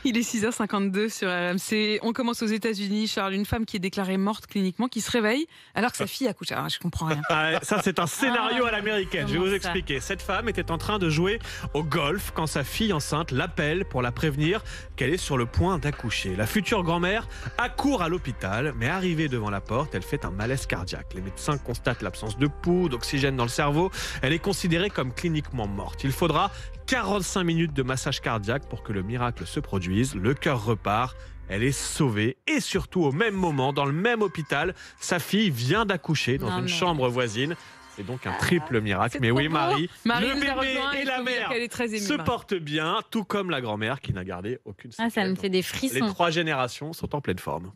Il est 6h52 sur RMC. On commence aux États-Unis. Charles, une femme qui est déclarée morte cliniquement, qui se réveille alors que sa fille accouche. Ah, je comprends rien. Ça, c'est un scénario à l'américaine. Je vais vous expliquer. Cette femme était en train de jouer au golf quand sa fille enceinte l'appelle pour la prévenir qu'elle est sur le point d'accoucher. La future grand-mère accourt à l'hôpital, mais arrivée devant la porte, elle fait un malaise cardiaque. Les médecins constatent l'absence de pouls, d'oxygène dans le cerveau. Elle est considérée comme cliniquement morte. Il faudra 45 minutes de massage cardiaque pour que le miracle se produise. Le cœur repart. Elle est sauvée et surtout au même moment, dans le même hôpital, sa fille vient d'accoucher dans une chambre voisine. C'est donc un triple miracle. Mais oui, Marie, le bébé et la mère se portent bien, tout comme la grand-mère qui n'a gardé aucune séquelle. Ça me fait des frissons. Les 3 générations sont en pleine forme.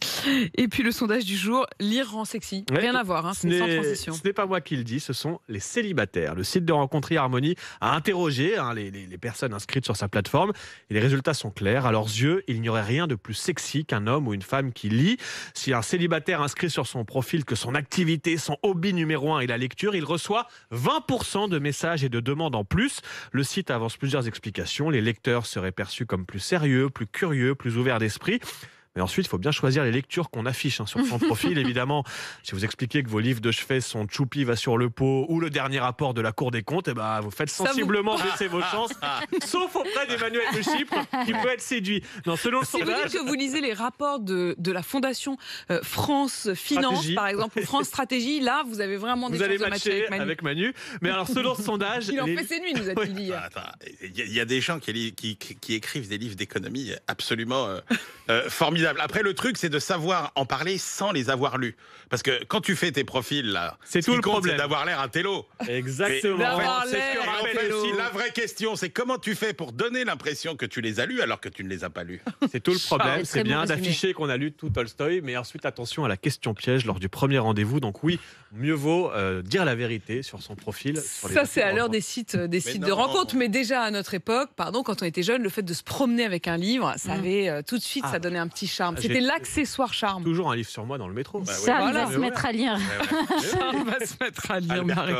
Et puis le sondage du jour, lire rend sexy. Rien à voir, c'est sans transition. Ce n'est pas moi qui le dis, ce sont les célibataires. Le site de Rencontrer Harmonie a interrogé les personnes inscrites sur sa plateforme et les résultats sont clairs. À leurs yeux, il n'y aurait rien de plus sexy qu'un homme ou une femme qui lit. Si un célibataire inscrit sur son profil que son activité, son hobby numéro 1 est la lecture, il reçoit 20% de messages et de demandes en plus. Le site avance plusieurs explications. Les lecteurs seraient perçus comme plus sérieux, plus curieux, plus ouverts d'esprit. Mais ensuite, il faut bien choisir les lectures qu'on affiche sur son profil. Évidemment, si vous expliquez que vos livres de chevet sont Choupi va sur le pot ou le dernier rapport de la Cour des comptes, vous faites sensiblement baisser vos chances, sauf auprès d'Emmanuel de Chypre, qui peut être séduit. Non, selon le sondage... vous dites que vous lisez les rapports de la Fondation France Finance, Stratégie, par exemple, ou France Stratégie, là, vous avez vraiment des chances de matcher avec Manu. Mais alors, selon ce sondage... Il en fait ses nuits, nous a-t-il dit. Il y a des gens qui écrivent des livres d'économie absolument formidables. Après, le truc, c'est de savoir en parler sans les avoir lus. Parce que quand tu fais tes profils, là, c'est tout le problème. C'est d'avoir l'air un télo. Exactement. La vraie question, c'est comment tu fais pour donner l'impression que tu les as lus alors que tu ne les as pas lus. C'est tout le problème. C'est bien d'afficher qu'on a lu tout Tolstoï, mais ensuite, attention à la question piège lors du premier rendez-vous. Donc oui, mieux vaut dire la vérité sur son profil. Ça, c'est à l'heure des sites de rencontres. Mais déjà, à notre époque, quand on était jeune, le fait de se promener avec un livre, ça avait tout de suite, ça donnait un petit charme. C'était l'accessoire charme. Toujours un livre sur moi dans le métro. Ça, il va se mettre à lire. Ça, on va se mettre à lire, Marie.